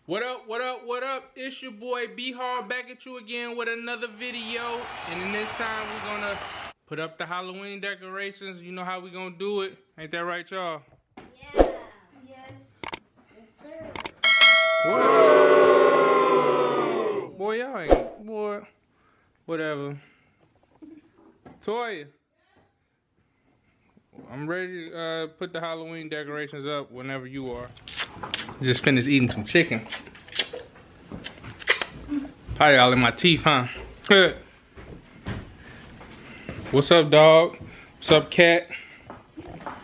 What up, what up, what up? It's your boy B-Hall back at you again with another video. And in this time, we're gonna put up the Halloween decorations. You know how we gonna do it. Ain't that right, y'all? Yeah. Yes. Yes, sir. Whoa! Boy, y'all ain't, boy. Whatever. Toya. I'm ready to put the Halloween decorations up whenever you are. Just finished eating some chicken. Probably all in my teeth, huh? What's up, dog? What's up, cat?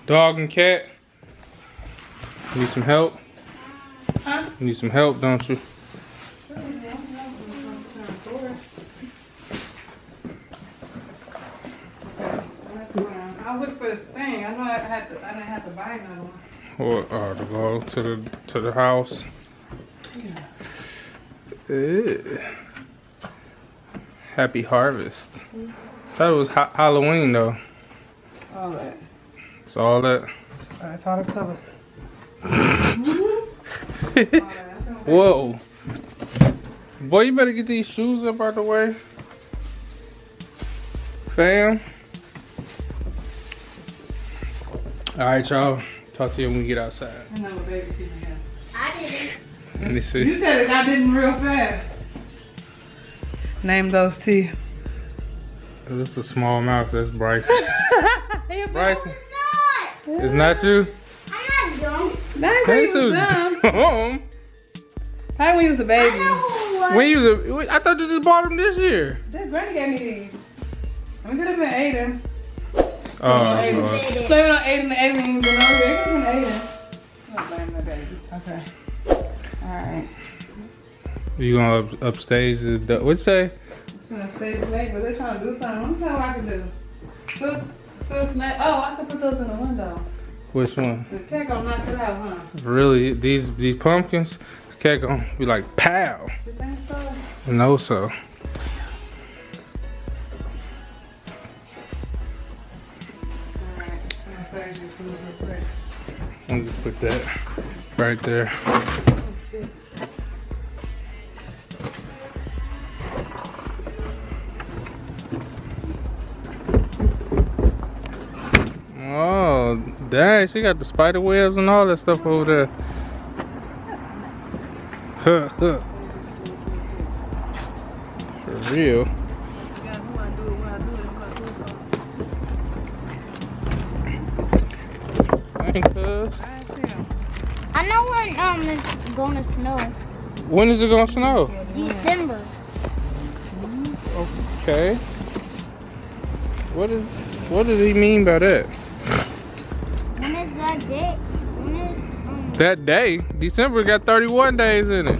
Dog and cat? Need some help? Huh? You need some help, don't you? I was looking for this thing. I know I didn't have to buy another one. Or to go to the house. Yeah. Happy harvest. Thought it was Halloween though. All that. It's all that. That's all the colors. Whoa. Boy, you better get these shoes up out the way. Fam. Alright, y'all. Talk to you when we get outside. I know what baby people have. I didn't. Let me see. You said it, I didn't real fast. Name those teeth. This is a small mouth. That's Bryson. Hey, Bryson. It's not. It's not you? I'm not dumb. That's when you was dumb. Dumb. How when you was a I baby? know who it was. When you was I thought you just bought them this year. That granny gave me these. We could have been Aiden. Oh, Aiden. Lord. Blame it on Aiden. Aiden ain't been over there. It could have been Aiden. I'm not blaming the baby. Okay. Alright. You going upstage? What'd you say? I'm gonna stay late, but they're trying to do something. I'm trying what I can do. Sus, oh, I can put those in the window. Which one? The cat gonna knock it out, huh? Really? These pumpkins? This cat gonna be like, pow. You think so? No, so. Alright, I'm gonna stage you some real quick. I'm just put that right there. Oh, dang, she got the spider webs and all that stuff over there. Huh, huh. For real. Thanks, cuz. I know when it's gonna snow. When is it gonna snow? December. Okay. What does he mean by that? When is that day? When is That day, December got 31 days in it.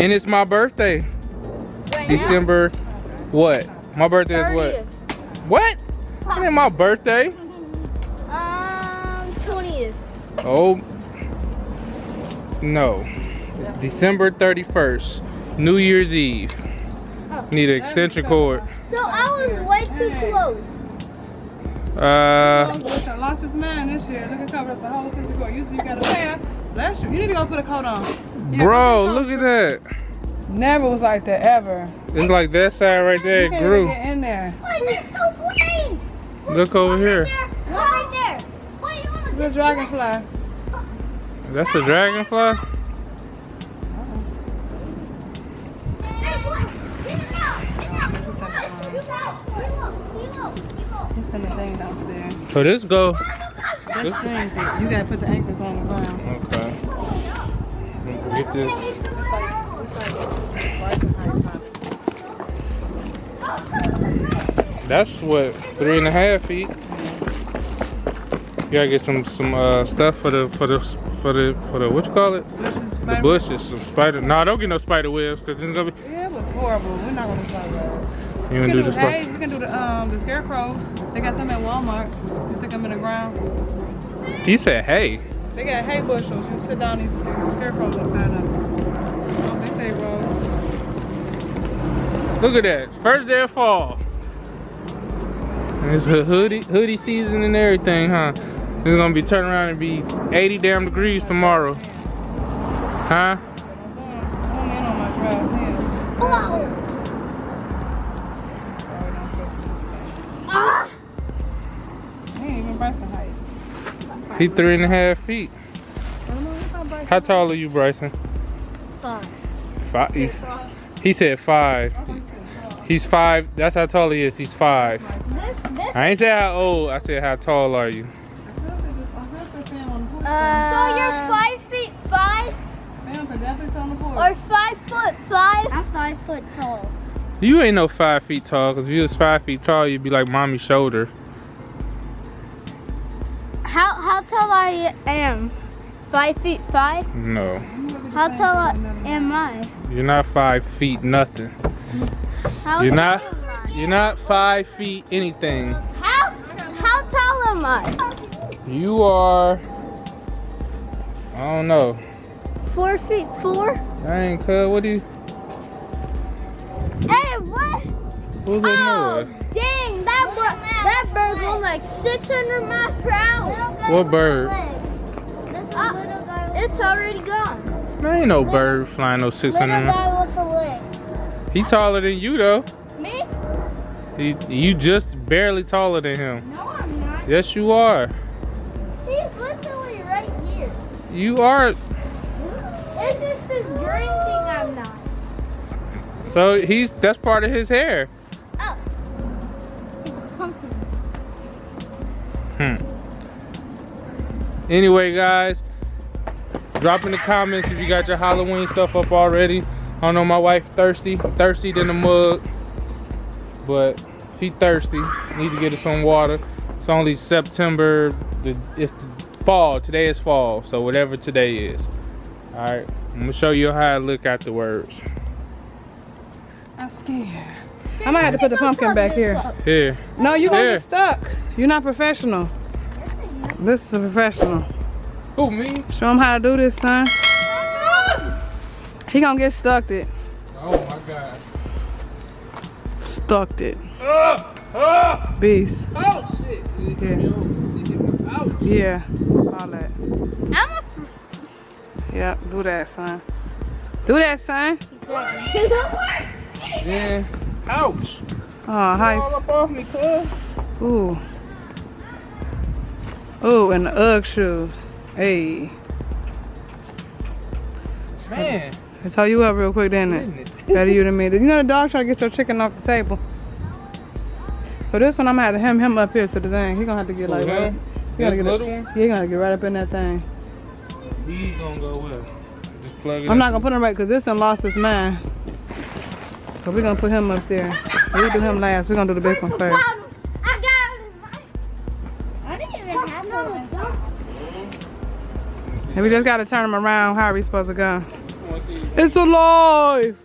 And it's my birthday. right December what? My birthday now? is what? 30th. What? It ain't my birthday. 20th. Oh. No. It's December 31st. New Year's Eve. Need an extension cord. So I was way too close. I lost his mind this year. Look at covered up the whole thing. Usually you got a pair. Last year, you need to go put a coat on. Bro, look at that. Never was like that ever. It's like that side right there. You It can't grew. even get in there. Wait, there's no planes. Look over here. Look right there. Wait, you want The dragonfly. That's a dragonfly? He's in the thing downstairs. So this go. That's strings. You gotta put the anchors on the ground. Okay. Get this. That's what, 3.5 feet. You gotta get some stuff for the what you call it? The bushes, some spider. No, don't get no spider webs because it's gonna be. Yeah, it was horrible. We're not gonna talk about it. You gonna do this? Hey, we can do the scarecrows. They got them at Walmart. You stick them in the ground. You said hay. They got hay bushels. You sit down these scarecrows upside down. They say roll. Look at that. First day of fall. And it's a hoodie season and everything, huh? It's gonna be turning around and be 80 damn degrees tomorrow. Huh? fast hands. Wow. Ah. He ain't even Bryson height. He 3.5 feet. How tall are you, Bryson? 5. 5. He said 5. He's 5. That's how tall he is. He's 5. I ain't say how old. I said how tall are you? So you're 5 feet 5? Or 5 foot 5? I'm 5 foot tall. You ain't no 5 feet tall, because if you was 5 feet tall, you'd be like mommy's shoulder. How tall I am? 5 feet 5? No. How tall am I? You're not 5 feet nothing. You're not 5 feet anything. How tall am I? You are, I don't know. 4 feet 4? Dang, cuz, what do you? Hey, what? Who's that Oh, noise? dang, that bird was like 600 miles per hour. What bird? It's already gone. There ain't no bird flying no 600. Little guy with the legs. He taller than you though. Me? You just barely taller than him. No, I'm not. Yes, you are. He's literally right here. You are. It's just this green thing I'm not. So that's part of his hair. Oh. It's a pumpkin. Anyway, guys, drop in the comments if you got your Halloween stuff up already. I don't know, my wife thirsty than a mug, but she thirsty. Need to get her some water. It's only September. It's fall. Today is fall, so whatever today is. All right, I'm gonna show you how I look afterwards. I'm scared. I might have to put the pumpkin back here. Here. No, you're gonna Here. get stuck. You're not professional. This is a professional. Who, me? Show him how to do this, son. He gonna get stuck it. Oh my God. Stuck it. Beast. Oh shit. Yeah. All that. I'm Yep, do that, son. Do that, son. Yeah. Ouch. Oh, hi. All up off me, cuz. Ooh. Ooh, and the Ugg shoes. Hey. Man. I tell you up real quick, didn't it? Better you than me. You know the dog trying to get your chicken off the table. So this one I'm gonna have to hem him up here to the thing. He gonna have to get like right. He gotta This get little one? Yeah, he gotta get right up in that thing. He's gonna go where? Just plug it I'm in. not gonna put him right because this one lost his mind. So we're gonna put him up there. We do him last. We're gonna do the big one first. I got it. I didn't even have one. And we just gotta turn him around. How are we supposed to go? It's alive!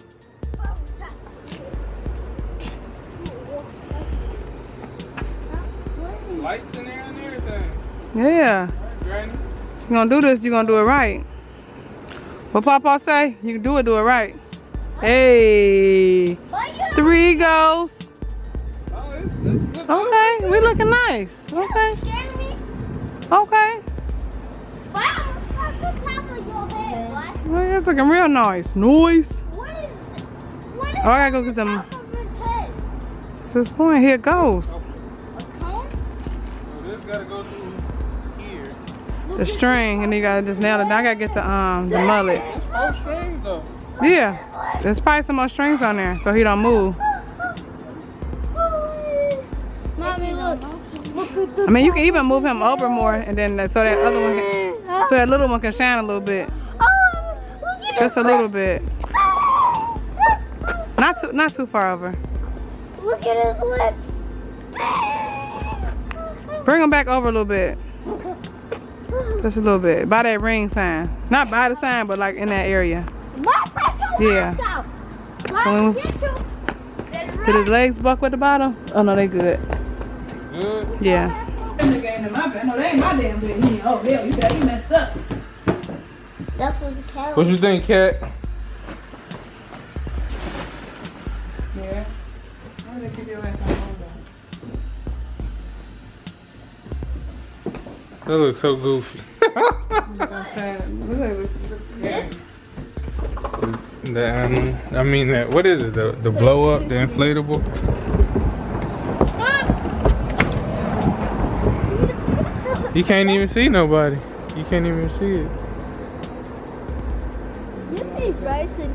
Lights in there and everything. Yeah. Granny. You're gonna do this, you're gonna do it right. What Papa say? You can do it right. Hey. 3 goes. Oh, it's good. Okay, we looking nice. Okay. Scared me? Okay. Wow, that's the top of your head. What? Well, it's looking real nice. Noise. What is Oh, I gotta go get them. top of his head? At this point, here it goes. A cone? So this gotta go through here. The string, and you gotta just nail it. Now I gotta get the mullet. It's 4 strings though. Yeah. There's probably some more strings on there so he don't move. Mommy, look. I mean, you can even move him over more, and then so that other one, so that little one can shine a little bit. Oh, look at Just a little bit. Not too far over. Look at his lips. Bring him back over a little bit. Just a little bit. By that ring sign. Not by the sign, but like in that area. Yeah. So, did his legs buck with the bottom? Oh no, they good. Good. Yeah. No, they ain't my damn bed. Oh hell, you got me messed up. That was a cow. What you think, Cat? Yeah. I'm gonna keep your ass on hold That looks so goofy. on. This? I mean, what is it? The blow up, the inflatable. You can't even see nobody. You can't even see it. You see Bryson,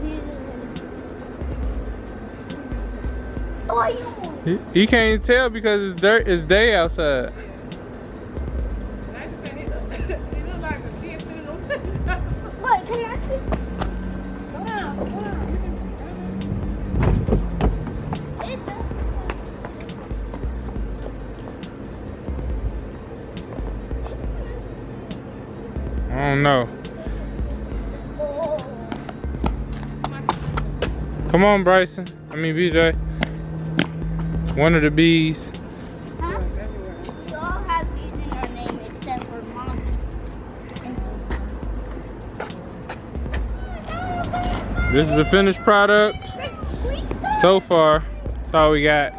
You can't tell because it's dirt. It's day outside. What, can I see? I don't know. Come on, Bryson. I mean, BJ. One of the bees. Huh? We all have bees in our name except for Mom. This is the finished product. So far, that's all we got.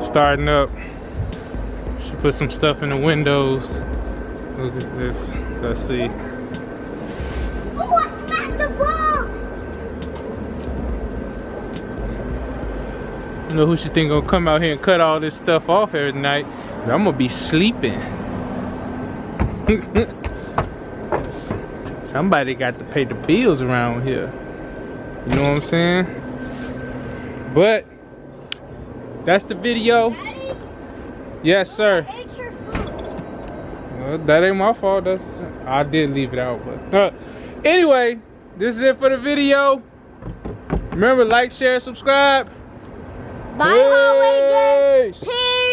Starting up. Should put some stuff in the windows. Look at this. Let's see. Oh, I smacked the ball! You know who should think gonna come out here and cut all this stuff off every night? I'm gonna be sleeping. Somebody got to pay the bills around here. You know what I'm saying? But that's the video. Daddy? Yes, sir. I ate your food. Well, that ain't my fault. I did leave it out, but anyway, this is it for the video. Remember, like, share, subscribe. Bye, hallway gang. Peace. Peace.